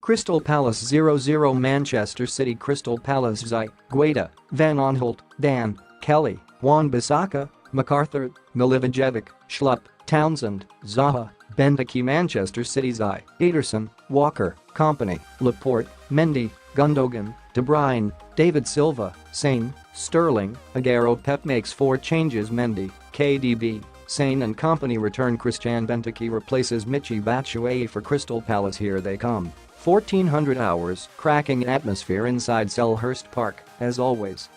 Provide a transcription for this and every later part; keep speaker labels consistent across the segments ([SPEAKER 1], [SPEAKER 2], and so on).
[SPEAKER 1] Crystal Palace 0-0 Manchester City. Crystal Palace Zai, Guaita, Van Aanholt, Dan, Kelly, Wan-Bissaka, MacArthur, Milivojevic, Schlupp, Townsend, Zaha, Benteke. Manchester City Zai, Ederson, Walker, Kompany, Laporte, Mendy, Gundogan, De Bruyne, David Silva, Sane, Sterling, Aguero. Pep makes 4 changes. Mendy, KDB, Sane and Kompany return. Christian Benteke replaces Michy Batshuayi for Crystal Palace. Here they come. 1400 hours, cracking atmosphere inside Selhurst Park, as always.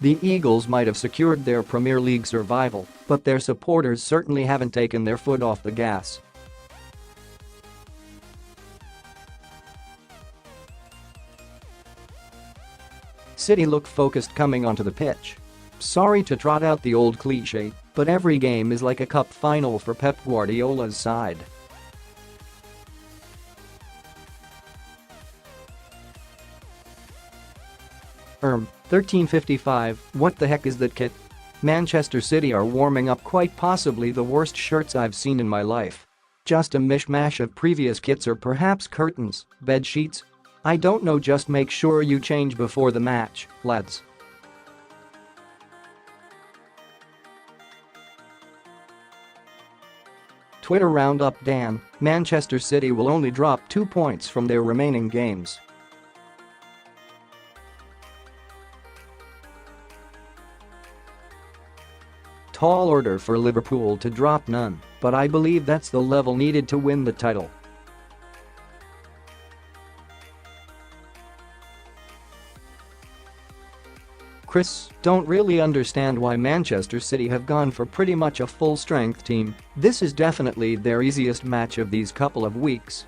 [SPEAKER 1] The Eagles might have secured their Premier League survival, but their supporters certainly haven't taken their foot off the gas. City look focused coming onto the pitch. Sorry to trot out the old cliché, but every game is like a cup final for Pep Guardiola's side. Erm, 1355, what the heck is that kit? Manchester City are warming up quite possibly the worst shirts I've seen in my life. Just a mishmash of previous kits or perhaps curtains, bed sheets? I don't know, just make sure you change before the match, lads. Twitter roundup. Dan, Manchester City will only drop 2 points from their remaining games. Tall order for Liverpool to drop none, but I believe that's the level needed to win the title. Chris, don't really understand why Manchester City have gone for pretty much a full-strength team. This is definitely their easiest match of these couple of weeks.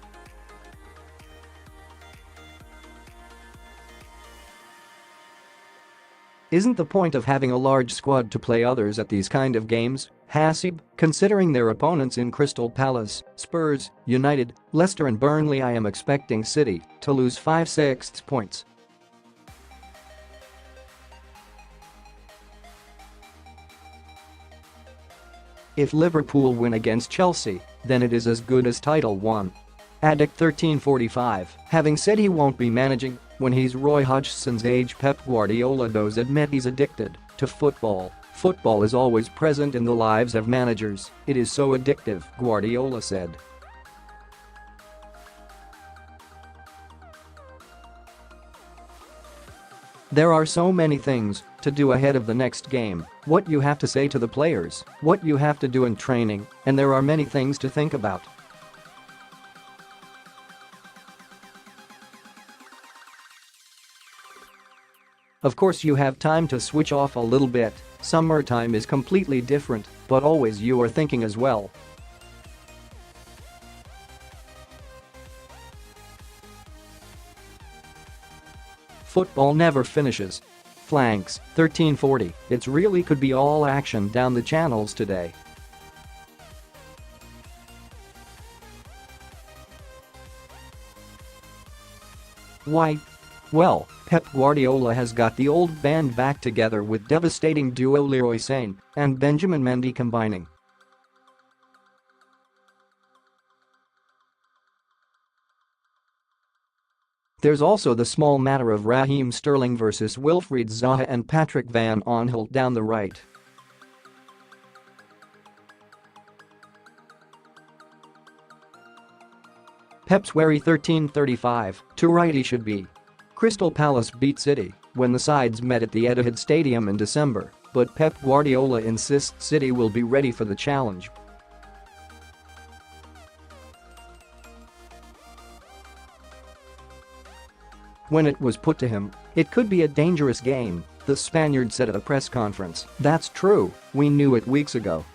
[SPEAKER 1] Isn't the point of having a large squad to play others at these kind of games? Hasib, considering their opponents in Crystal Palace, Spurs, United, Leicester and Burnley, I am expecting City to lose 5/6 points. If Liverpool win against Chelsea, then it is as good as title won. Addict 1345, having said he won't be managing when he's Roy Hodgson's age, Pep Guardiola does admit he's addicted to football. Football is always present in the lives of managers, it is so addictive, Guardiola said. There are so many things to do ahead of the next game, what you have to say to the players, what you have to do in training, and there are many things to think about. Of course you have time to switch off a little bit, summertime is completely different, but always you are thinking as well. Football never finishes. Flanks, 1340, it really could be all action down the channels today. Why? Well, Pep Guardiola has got the old band back together with devastating duo Leroy Sane and Benjamin Mendy combining. There's also the small matter of Raheem Sterling versus Wilfried Zaha and Patrick Van Aanholt down the right. Pep's wary 1335, too right he should be. Crystal Palace beat City when the sides met at the Etihad Stadium in December, but Pep Guardiola insists City will be ready for the challenge. When it was put to him, it could be a dangerous game, the Spaniard said at a press conference. That's true, we knew it weeks ago.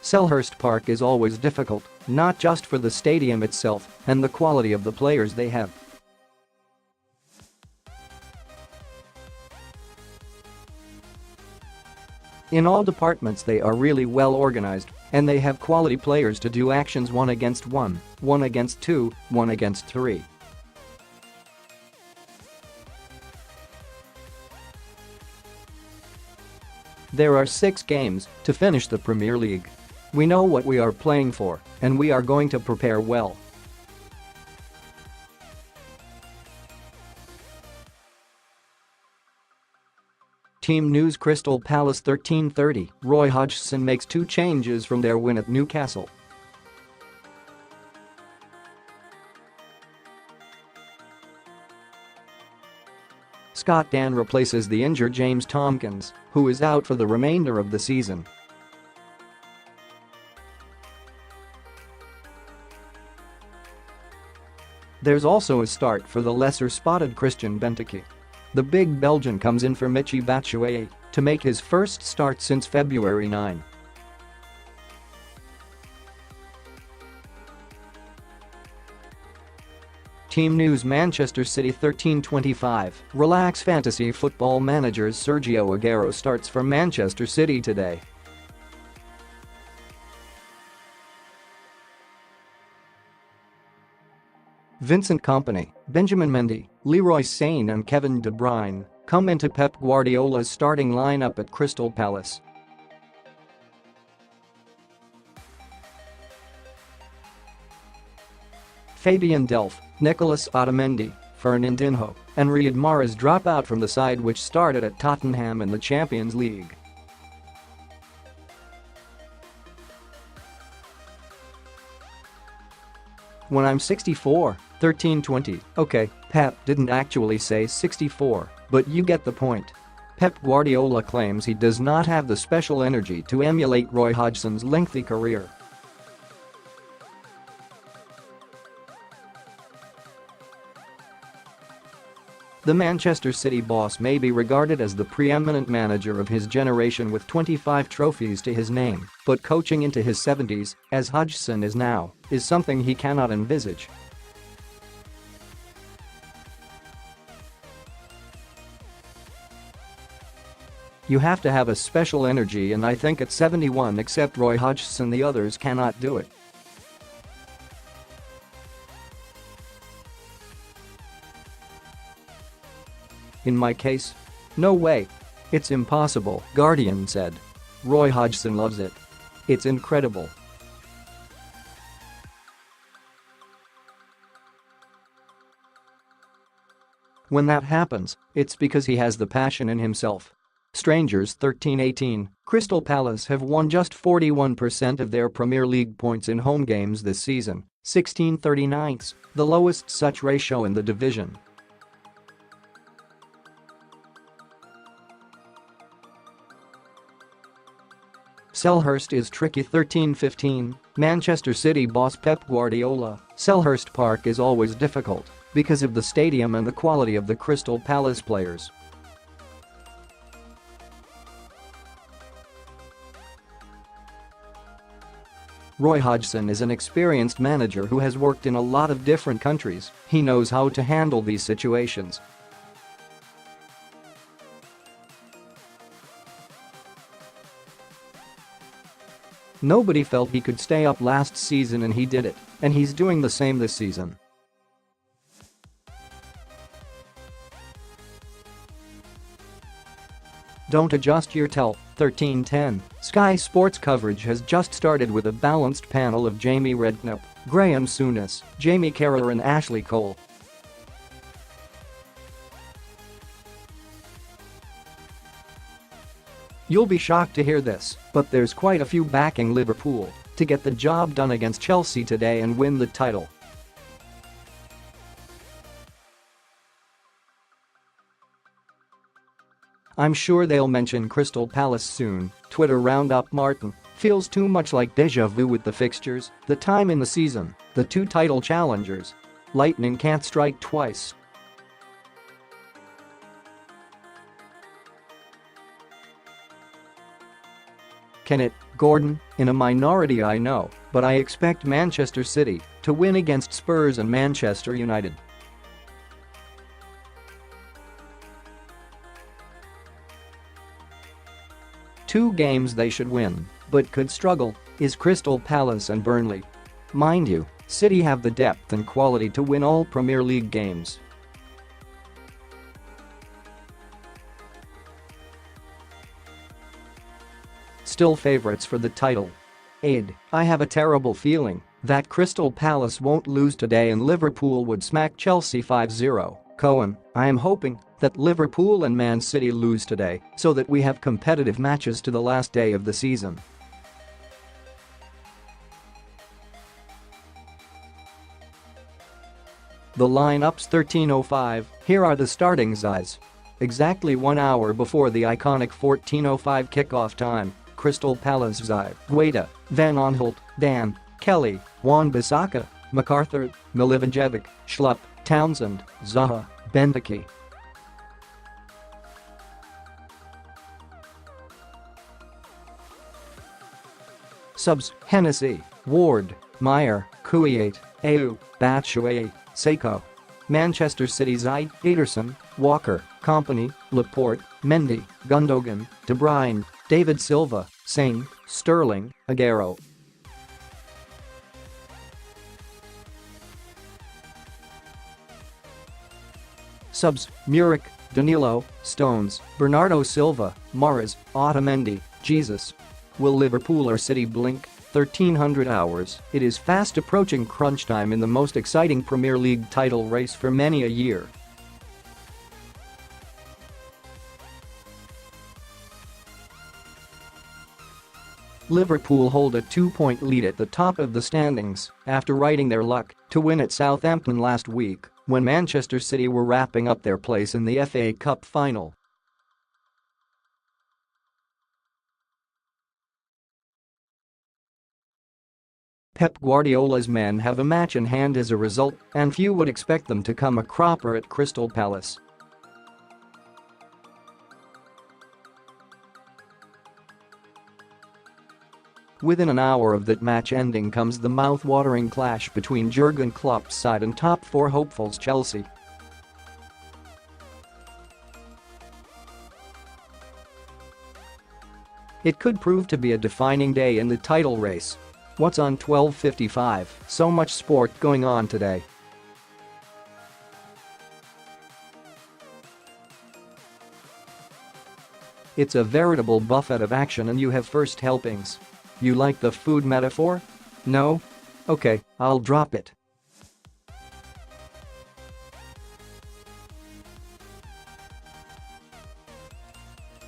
[SPEAKER 1] Selhurst Park is always difficult, not just for the stadium itself and the quality of the players they have. In all departments they are really well organized, and they have quality players to do actions 1 against 1, 1 against 2, 1 against 3. There are 6 games to finish the Premier League. We know what we are playing for, and we are going to prepare well. Team news: Crystal Palace 13:30. Roy Hodgson makes 2 changes from their win at Newcastle. Scott Dann replaces the injured James Tompkins, who is out for the remainder of the season. There's also a start for the lesser-spotted Christian Benteke. The big Belgian comes in for Michy Batshuayi to make his first start since February 9. Team news: Manchester City 13:25. Relax fantasy football managers: Sergio Aguero starts for Manchester City today. Vincent Kompany, Benjamin Mendy, Leroy Sane and Kevin De Bruyne come into Pep Guardiola's starting lineup at Crystal Palace. Fabian Delph, Nicolas Otamendi, Fernandinho, and Riyad Mahrez drop out from the side which started at Tottenham in the Champions League. When I'm 64, 13:20. Okay, Pep didn't actually say 64, but you get the point. Pep Guardiola claims he does not have the special energy to emulate Roy Hodgson's lengthy career. The Manchester City boss may be regarded as the preeminent manager of his generation with 25 trophies to his name, but coaching into his 70s, as Hodgson is now, is something he cannot envisage. You have to have a special energy, and I think at 71, except Roy Hodgson, the others cannot do it. In my case? No way. It's impossible, Guardian said. Roy Hodgson loves it. It's incredible. When that happens, it's because he has the passion in himself. Strangers 13:18. Crystal Palace have won just 41% of their Premier League points in home games this season, 16/39, the lowest such ratio in the division. Selhurst is tricky 13:15. Manchester City boss Pep Guardiola. Selhurst Park is always difficult because of the stadium and the quality of the Crystal Palace players. Roy Hodgson is an experienced manager who has worked in a lot of different countries. He knows how to handle these situations. Nobody felt he could stay up last season, and he did it, and he's doing the same this season. Don't adjust your tell, 13:10. Sky Sports coverage has just started with a balanced panel of Jamie Redknapp, Graham Souness, Jamie Carragher and Ashley Cole. You'll be shocked to hear this, but there's quite a few backing Liverpool to get the job done against Chelsea today and win the title. I'm sure they'll mention Crystal Palace soon. Twitter roundup: Martin feels too much like deja vu with the fixtures, the time in the season, the 2 title challengers. Lightning can't strike twice. Can it, Gordon? In a minority, I know, but I expect Manchester City to win against Spurs and Manchester United. Two games they should win, but could struggle, is Crystal Palace and Burnley. Mind you, City have the depth and quality to win all Premier League games. still favourites for the title. I have a terrible feeling that Crystal Palace won't lose today and Liverpool would smack Chelsea 5-0. Cohen, I am hoping that Liverpool and Man City lose today so that we have competitive matches to the last day of the season. The lineups 13:05, here are the starting sides. Exactly 1 hour before the iconic 14:05 kickoff time, Crystal Palace side: Guaita, Van Aanholt, Dan, Kelly, Wan-Bissaka, MacArthur, Milivojevic, Schlupp, Townsend, Zaha, Benteke. Subs: Hennessy, Ward, Meyer, Kouyaté, Ayew, Batshuayi, Seiko. Manchester City side: Ederson, Walker, Kompany, Laporte, Mendy, Gundogan, De Bruyne, David Silva, Sane, Sterling, Aguero. Subs: Muric, Danilo, Stones, Bernardo Silva, Mahrez, Otamendi, Jesus. Will Liverpool or City blink? 1300 hours. It is fast approaching crunch time in the most exciting Premier League title race for many a year. Liverpool hold a 2-point lead at the top of the standings after riding their luck to win at Southampton last week when Manchester City were wrapping up their place in the FA Cup final. Pep Guardiola's men have a match in hand as a result, and few would expect them to come a cropper at Crystal Palace. Within an hour of that match ending comes the mouth-watering clash between Jurgen Klopp's side and top four hopefuls Chelsea. It could prove to be a defining day in the title race. What's on 12:55? So much sport going on today. It's a veritable buffet of action and you have first helpings. You like the food metaphor? No? Okay, I'll drop it.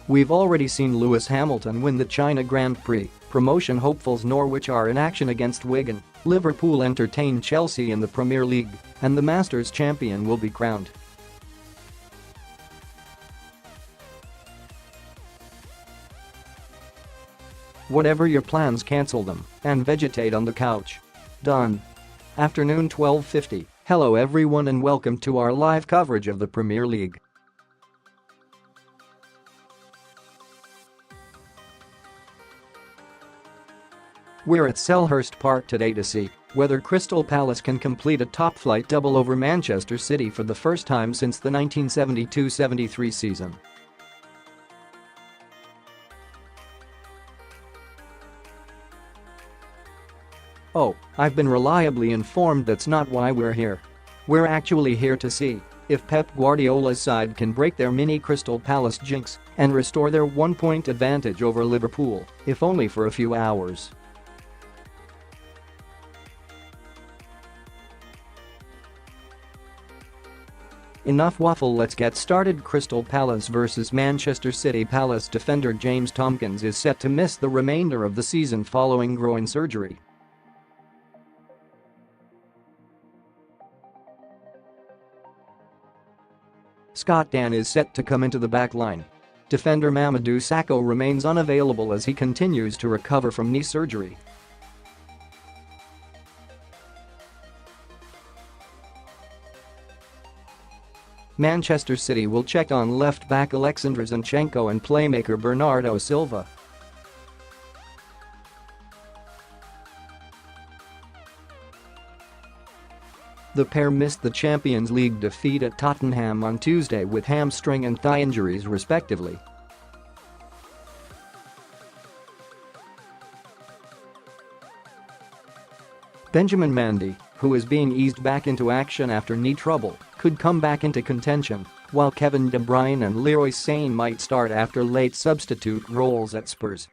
[SPEAKER 1] We've already seen Lewis Hamilton win the China Grand Prix. Promotion hopefuls Norwich are in action against Wigan. Liverpool entertain Chelsea in the Premier League, and the Masters champion will be crowned. Whatever your plans, cancel them and vegetate on the couch. Done. Afternoon 12:50. Hello everyone and welcome to our live coverage of the Premier League. We're at Selhurst Park today to see whether Crystal Palace can complete a top-flight double over Manchester City for the first time since the 1972-73 season. Oh, I've been reliably informed that's not why we're here. We're actually here to see if Pep Guardiola's side can break their mini Crystal Palace jinx and restore their 1-point advantage over Liverpool, if only for a few hours. Enough waffle, let's get started. Crystal Palace vs Manchester City. Palace defender James Tomkins is set to miss the remainder of the season following groin surgery. Scott Dan is set to come into the back line. Defender Mamadou Sakho remains unavailable as he continues to recover from knee surgery. Manchester City will check on left-back Alexander Zinchenko and playmaker Bernardo Silva. The pair missed the Champions League defeat at Tottenham on Tuesday with hamstring and thigh injuries respectively. Benjamin Mendy, who is being eased back into action after knee trouble, could come back into contention, while Kevin De Bruyne and Leroy Sane might start after late substitute roles at Spurs.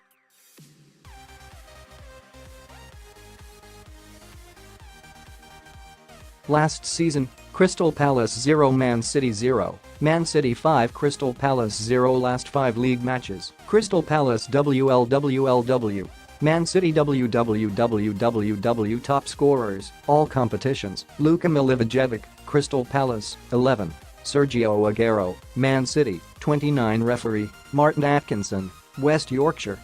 [SPEAKER 1] Last season, Crystal Palace 0 Man City 0, Man City 5 Crystal Palace 0 Last 5 league matches, Crystal Palace WLWLW, Man City WWWWW Top scorers, all competitions, Luka Milivojevic, Crystal Palace, 11, Sergio Aguero, Man City, 29 Referee, Martin Atkinson, West Yorkshire,